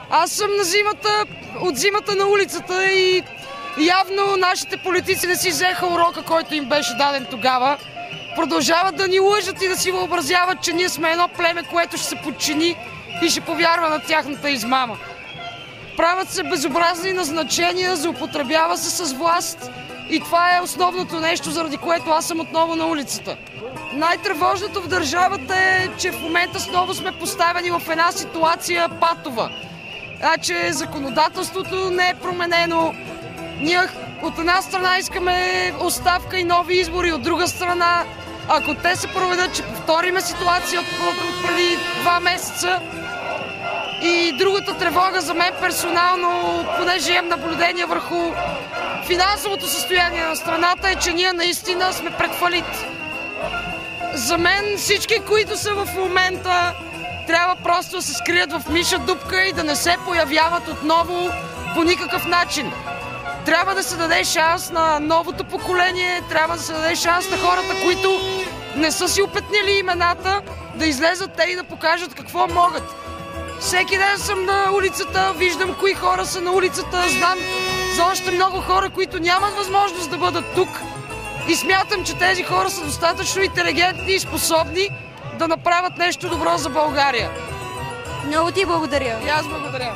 Аз съм от зимата на улицата и явно нашите политици не си взеха урока, който им беше даден тогава. Продължават да ни лъжат и да си въобразяват, че ние сме едно племе, което ще се подчини и ще повярва на тяхната измама. Правят се безобразни назначения, злоупотребява се с власт и това е основното нещо, заради което аз съм отново на улицата. Най-тревожното в държавата е, че в момента отново сме поставени в една ситуация патова. Значи законодателството не е променено. Ние от една страна искаме оставка и нови избори, от друга страна, ако те се проведат, че повториме ситуация от преди 2 месеца. И другата тревога за мен персонално, понеже имам наблюдение върху финансовото състояние на страната, е, че ние наистина сме пред фалит. За мен всички, които са в момента, трябва просто да се скрият в миша дупка и да не се появяват отново по никакъв начин. Трябва да се даде шанс на новото поколение, трябва да се даде шанс на хората, които не са си опетнили имената, да излезат те и да покажат какво могат. Всеки ден съм на улицата, виждам кои хора са на улицата, знам за още много хора, които нямат възможност да бъдат тук и смятам, че тези хора са достатъчно интелигентни и способни да направят нещо добро за България. Много ти благодаря. И аз благодаря.